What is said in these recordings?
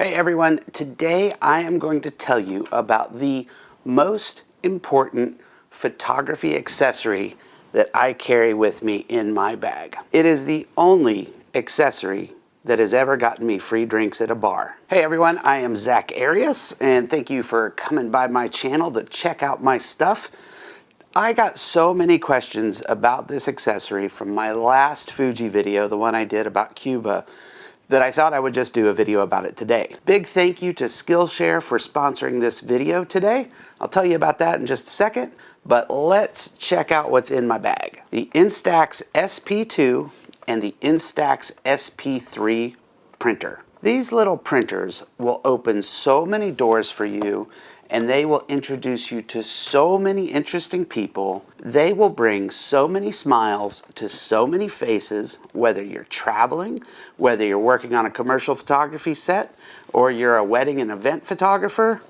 Hey everyone, today I am going to tell you about the most important photography accessory that I carry with me in my bag. It is the only accessory that has ever gotten me free drinks at a bar. Hey everyone, I am Zack Arias, and thank you for coming by my channel to check out my stuff. I got so many questions about this accessory from my last Fuji video, the one I did about Cuba, that I thought I would just do a video about it today. Big thank you to Skillshare for sponsoring this video today. I'll tell you about that in just a second, but let's check out what's in my bag. The Instax SP2 and the Instax SP3 printer. These little printers will open so many doors for you, and they will introduce you to so many interesting people. They will bring so many smiles to so many faces, whether you're traveling, whether you're working on a commercial photography set, or you're a wedding and event photographer.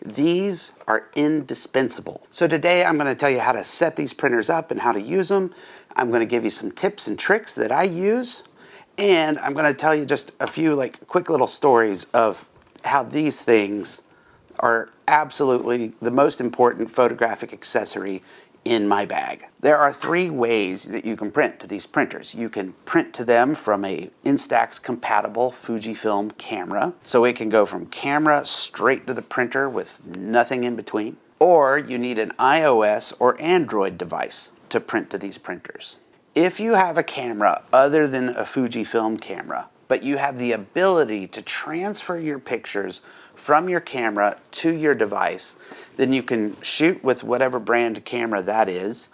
These are indispensable. So today I'm going to tell you how to set these printers up and how to use them. I'm going to give you some tips and tricks that I use, and I'm going to tell you just a few quick little stories of how these things are absolutely the most important photographic accessory in my bag. There are three ways that you can print to these printers. You can print to them from a Instax compatible Fujifilm camera, so it can go from camera straight to the printer with nothing in between. Or you need an iOS or Android device to print to these printers. If you have a camera other than a Fujifilm camera, but you have the ability to transfer your pictures from your camera to your device, then you can shoot with whatever brand camera that is,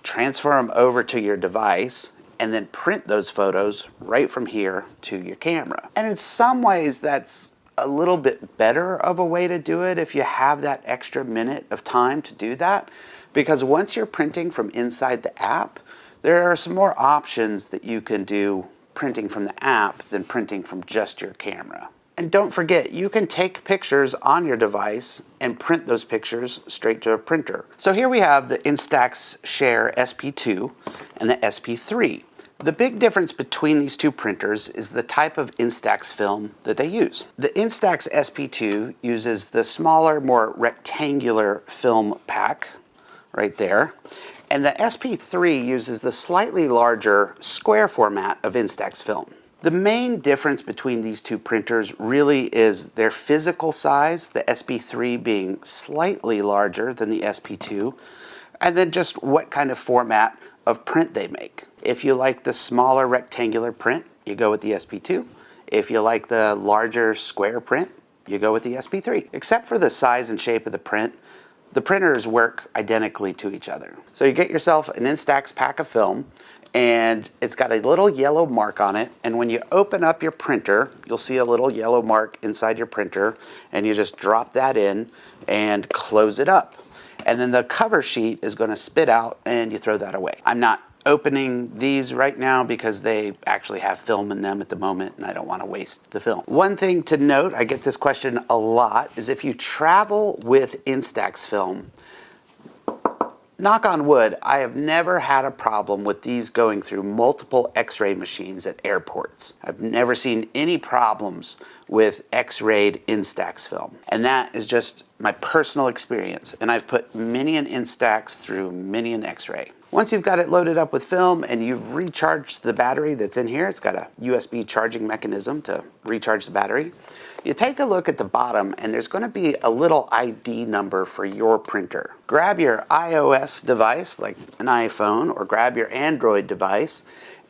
transfer them over to your device, and then print those photos right from here to your camera. And in some ways, that's a little bit better of a way to do it if you have that extra minute of time to do that, because once you're printing from inside the app, there are some more options that you can do printing from the app than printing from just your camera. And don't forget, you can take pictures on your device and print those pictures straight to a printer. So here we have the Instax Share SP2 and the SP3. The big difference between these two printers is the type of Instax film that they use. The Instax SP2 uses the smaller, more rectangular film pack right there. And the SP3 uses the slightly larger square format of Instax film. The main difference between these two printers really is their physical size, the SP3 being slightly larger than the SP2, and then just what kind of format of print they make. If you like the smaller rectangular print, you go with the SP2. If you like the larger square print, you go with the SP3. Except for the size and shape of the print, the printers work identically to each other. So you get yourself an Instax pack of film, and it's got a little yellow mark on it, and when you open up your printer, you'll see a little yellow mark inside your printer, and you just drop that in and close it up. And then the cover sheet is going to spit out, and you throw that away. I'm not opening these right now because they actually have film in them at the moment, and I don't want to waste the film. One thing to note, I get this question a lot, is if you travel with Instax film, knock on wood, I have never had a problem with these going through multiple X-ray machines at airports. I've never seen any problems with X-rayed Instax film. And that is just my personal experience. And I've put many an Instax through many an X-ray. Once you've got it loaded up with film and you've recharged the battery that's in here, it's got a USB charging mechanism to recharge the battery. You take a look at the bottom, and there's going to be a little ID number for your printer. Grab your iOS device, like an iPhone, or grab your Android device,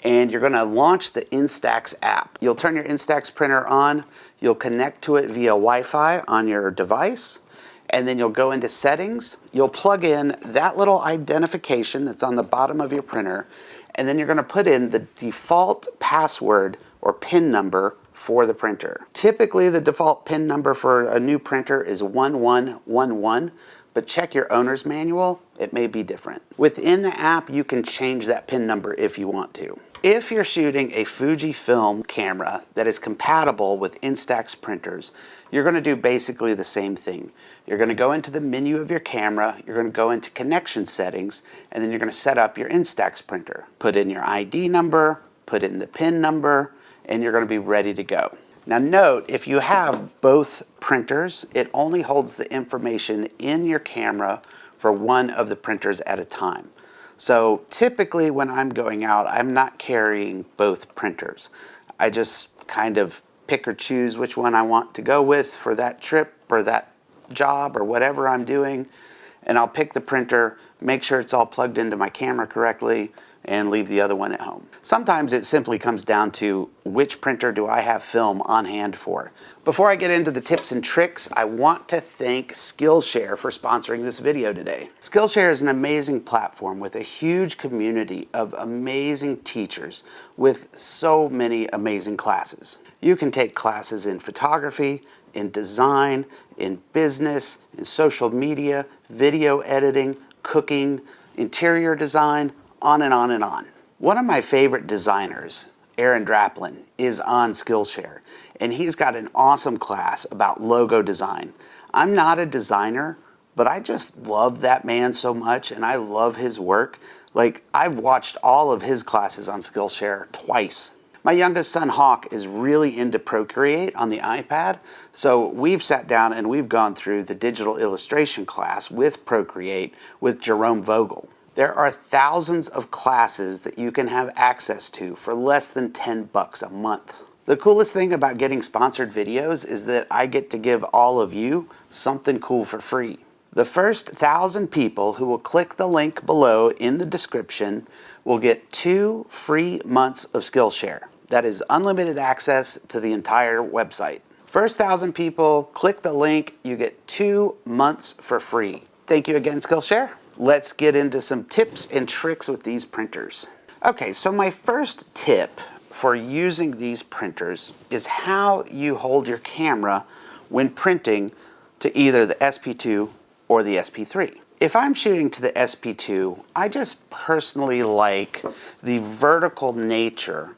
and you're going to launch the Instax app. You'll turn your Instax printer on, you'll connect to it via Wi-Fi on your device, and then you'll go into settings. You'll plug in that little identification that's on the bottom of your printer, and then you're going to put in the default password or PIN number for the printer. Typically, the default PIN number for a new printer is 1111, but check your owner's manual, it may be different. Within the app, you can change that PIN number if you want to. If you're shooting a Fujifilm camera that is compatible with Instax printers, you're going to do basically the same thing. You're going to go into the menu of your camera, you're going to go into connection settings, and then you're going to set up your Instax printer. Put in your ID number, put in the PIN number, and you're going to be ready to go. Now note, if you have both printers, it only holds the information in your camera for one of the printers at a time. So typically when I'm going out, I'm not carrying both printers. I just kind of pick or choose which one I want to go with for that trip or that job or whatever I'm doing. And I'll pick the printer, make sure it's all plugged into my camera correctly, and leave the other one at home. Sometimes it simply comes down to which printer do I have film on hand for. Before I get into the tips and tricks, I want to thank Skillshare for sponsoring this video today. Skillshare is an amazing platform with a huge community of amazing teachers with so many amazing classes. You can take classes in photography, in design, in business, in social media, video editing, cooking, interior design, on and on and on. One of my favorite designers, Aaron Draplin, is on Skillshare, and he's got an awesome class about logo design. I'm not a designer, but I just love that man so much, and I love his work. Like, I've watched all of his classes on Skillshare twice. My youngest son, Hawk, is really into Procreate on the iPad, so we've sat down and we've gone through the digital illustration class with Procreate with Jerome Vogel. There are thousands of classes that you can have access to for less than $10 a month. The coolest thing about getting sponsored videos is that I get to give all of you something cool for free. The first 1,000 people who will click the link below in the description will get 2 free months of Skillshare. That is unlimited access to the entire website. First 1,000 people, click the link, you get 2 months for free. Thank you again, Skillshare. Let's get into some tips and tricks with these printers. Okay, so my first tip for using these printers is how you hold your camera when printing to either the SP2 or the SP3. If I'm shooting to the SP2, I just personally like the vertical nature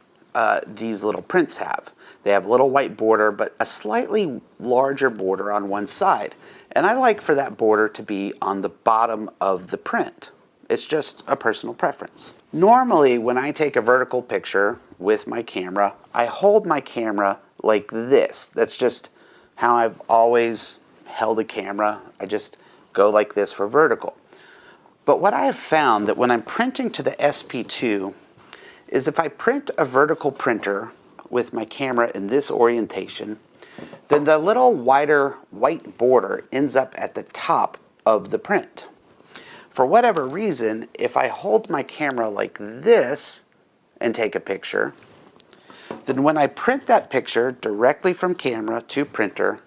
these little prints have. They have a little white border, but a slightly larger border on one side. And I like for that border to be on the bottom of the print. It's just a personal preference. Normally, when I take a vertical picture with my camera, I hold my camera like this. That's just how I've always held a camera. I just go like this for vertical. But what I have found that when I'm printing to the SP2 is if I print a vertical printer with my camera in this orientation, then the little wider white border ends up at the top of the print. For whatever reason, if I hold my camera like this and take a picture, then when I print that picture directly from camera to printer,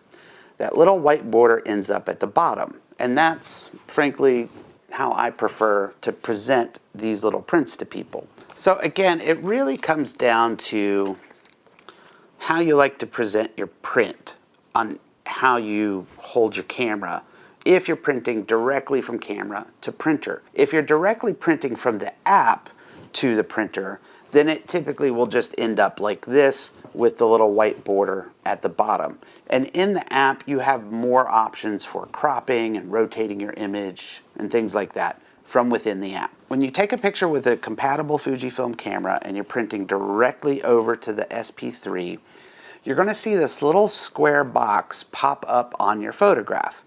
that little white border ends up at the bottom. And that's, frankly, how I prefer to present these little prints to people. So again, it really comes down to how you like to present your print, on how you hold your camera if you're printing directly from camera to printer. If you're directly printing from the app to the printer, then it typically will just end up like this with the little white border at the bottom. And in the app, you have more options for cropping and rotating your image and things like that from within the app. When you take a picture with a compatible Fujifilm camera and you're printing directly over to the SP3, you're going to see this little square box pop up on your photograph.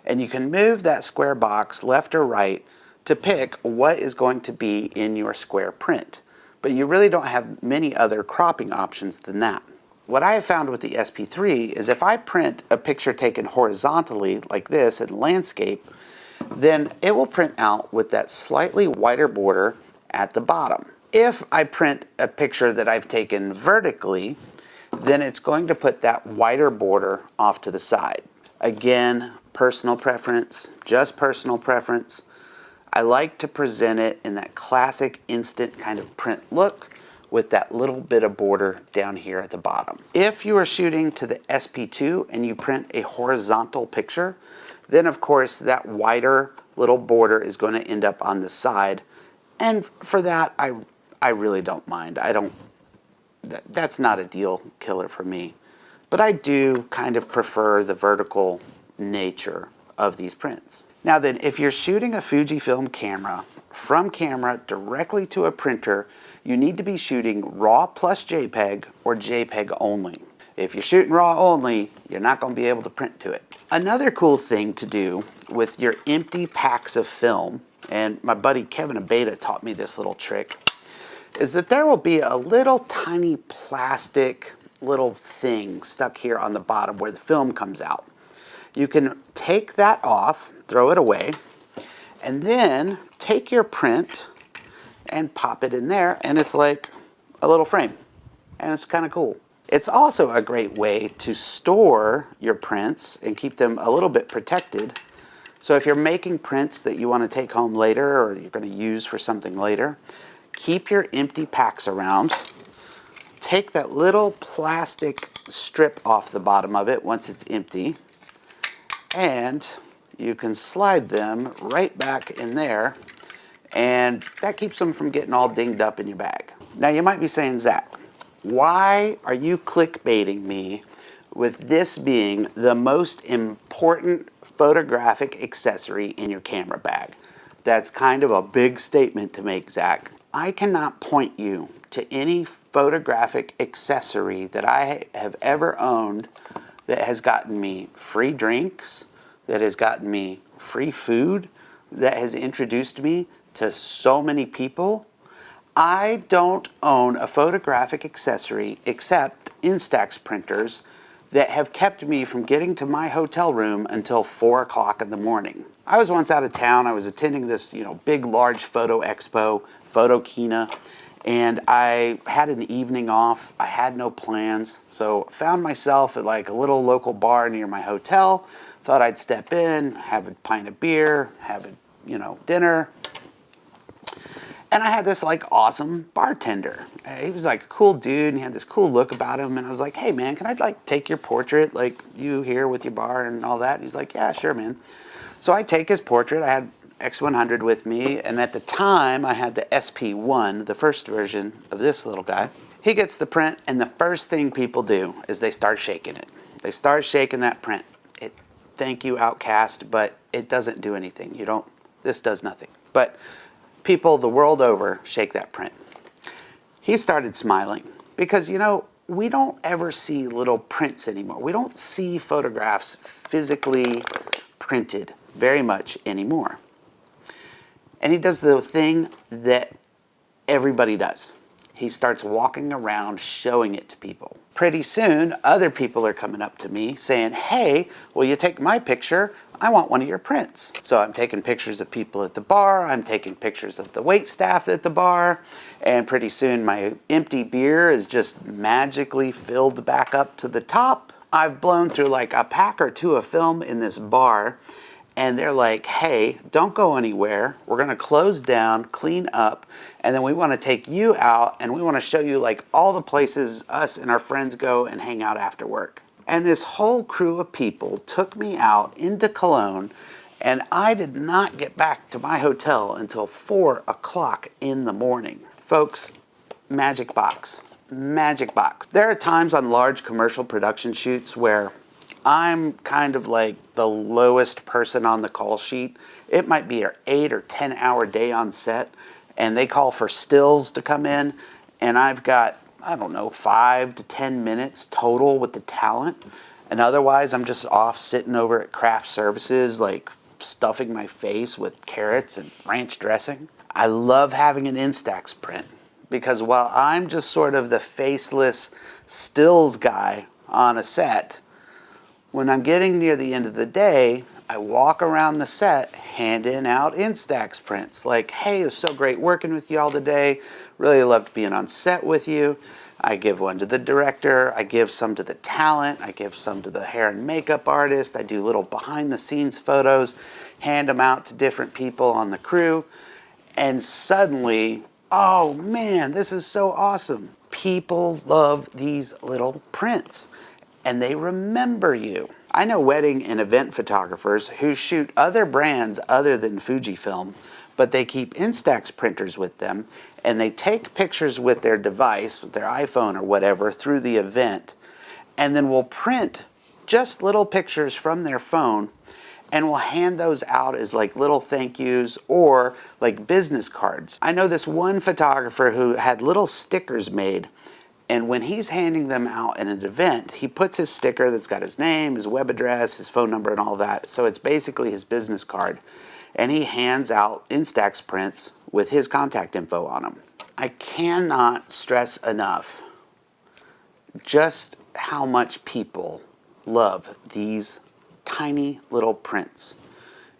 And you can move that square box left or right to pick what is going to be in your square print. But you really don't have many other cropping options than that. What I have found with the SP3 is if I print a picture taken horizontally like this in landscape, then it will print out with that slightly wider border at the bottom. If I print a picture that I've taken vertically, then it's going to put that wider border off to the side. Again, personal preference, just personal preference. I like to present it in that classic instant kind of print look with that little bit of border down here at the bottom. If you are shooting to the SP2 and you print a horizontal picture, then of course that wider little border is going to end up on the side. And for that, I really don't mind. That's not a deal killer for me. But I do kind of prefer the vertical nature of these prints. Now then, if you're shooting a Fujifilm camera, from camera directly to a printer, you need to be shooting RAW plus JPEG or JPEG only. If you're shooting raw only, you're not going to be able to print to it. Another cool thing to do with your empty packs of film, and my buddy Kevin Abeta taught me this little trick, is that there will be a little tiny plastic little thing stuck here on the bottom where the film comes out. You can take that off, throw it away, and then take your print and pop it in there, and it's like a little frame, and it's kind of cool. It's also a great way to store your prints and keep them a little bit protected. So if you're making prints that you want to take home later or you're going to use for something later, keep your empty packs around. Take that little plastic strip off the bottom of it once it's empty, and you can slide them right back in there, and that keeps them from getting all dinged up in your bag. Now you might be saying, Zach, why are you clickbaiting me with this being the most important photographic accessory in your camera bag? That's kind of a big statement to make, Zach. I cannot point you to any photographic accessory that I have ever owned that has gotten me free drinks, that has gotten me free food, that has introduced me to so many people. I don't own a photographic accessory except Instax printers that have kept me from getting to my hotel room until 4 o'clock in the morning. I was once out of town. I was attending this, big, large photo expo, Photokina, and I had an evening off. I had no plans, so found myself at like a little local bar near my hotel. Thought I'd step in, have a pint of beer, have a, dinner. And I had this like awesome bartender. He was like a cool dude, and he had this cool look about him. And I was like, hey man, can I like take your portrait, like you here with your bar and all that? And he's like, yeah, sure, man. So I take his portrait. I had X100 with me, and at the time I had the SP1, the first version of this little guy. He gets the print, and the first thing people do is they start shaking it. They start shaking that print. Thank you, Outcast, but it doesn't do anything. This does nothing. But people the world over shake that print. He started smiling because, we don't ever see little prints anymore. We don't see photographs physically printed very much anymore. And he does the thing that everybody does. He starts walking around showing it to people. Pretty soon, other people are coming up to me saying, hey, will you take my picture? I want one of your prints. So I'm taking pictures of people at the bar. I'm taking pictures of the wait staff at the bar. And pretty soon my empty beer is just magically filled back up to the top. I've blown through like a pack or two of film in this bar. And they're like, hey, don't go anywhere. We're going to close down, clean up, and then we want to take you out, and we want to show you like all the places us and our friends go and hang out after work. And this whole crew of people took me out into Cologne, and I did not get back to my hotel until 4 o'clock in the morning. Folks, magic box. Magic box. There are times on large commercial production shoots where I'm kind of like the lowest person on the call sheet. It might be an 8 or 10 hour day on set, and they call for stills to come in, and I've got, 5 to 10 minutes total with the talent. And otherwise, I'm just off sitting over at craft services, like stuffing my face with carrots and ranch dressing. I love having an Instax print because while I'm just sort of the faceless stills guy on a set, when I'm getting near the end of the day, I walk around the set handing out Instax prints. Like, hey, it was so great working with you all today. Really loved being on set with you. I give one to the director. I give some to the talent. I give some to the hair and makeup artist. I do little behind the scenes photos, hand them out to different people on the crew. And suddenly, oh man, this is so awesome. People love these little prints, and they remember you. I know wedding and event photographers who shoot other brands other than Fujifilm, but they keep Instax printers with them, and they take pictures with their device, with their iPhone or whatever, through the event, and then will print just little pictures from their phone, and will hand those out as like little thank yous or like business cards. I know this one photographer who had little stickers made, And when he's handing them out at an event, he puts his sticker that's got his name, his web address, his phone number, and all that. So it's basically his business card. And he hands out Instax prints with his contact info on them. I cannot stress enough just how much people love these tiny little prints.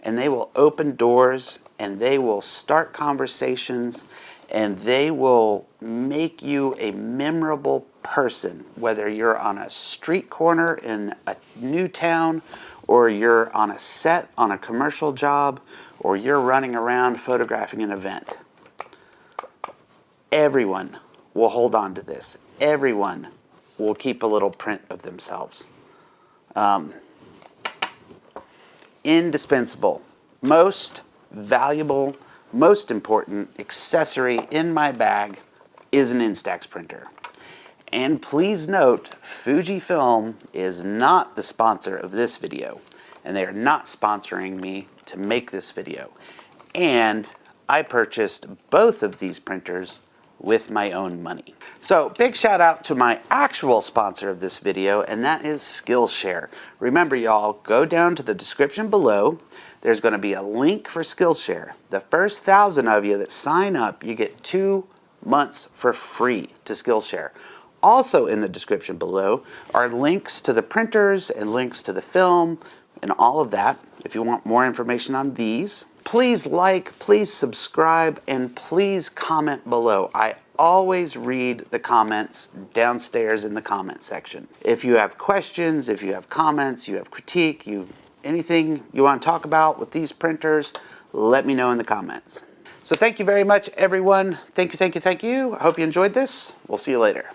And they will open doors, and they will start conversations, and they will make you a memorable person, whether you're on a street corner in a new town, or you're on a set on a commercial job, or you're running around photographing an event. Everyone will hold on to this. Everyone will keep a little print of themselves. Indispensable, most valuable, most important accessory in my bag is an Instax printer. And please note, Fujifilm is not the sponsor of this video, and they are not sponsoring me to make this video. And I purchased both of these printers with my own money. So big shout out to my actual sponsor of this video, and that is Skillshare. Remember y'all, go down to the description below. There's going to be a link for Skillshare. The first 1,000 of you that sign up, you get 2 months for free to Skillshare. Also in the description below are links to the printers and links to the film and all of that. If you want more information on these, please like, please subscribe, and please comment below. I always read the comments downstairs in the comment section. If you have questions, if you have comments, you have critique, anything you want to talk about with these printers, let me know in the comments. So thank you very much, everyone. Thank you, thank you, thank you. I hope you enjoyed this. We'll see you later.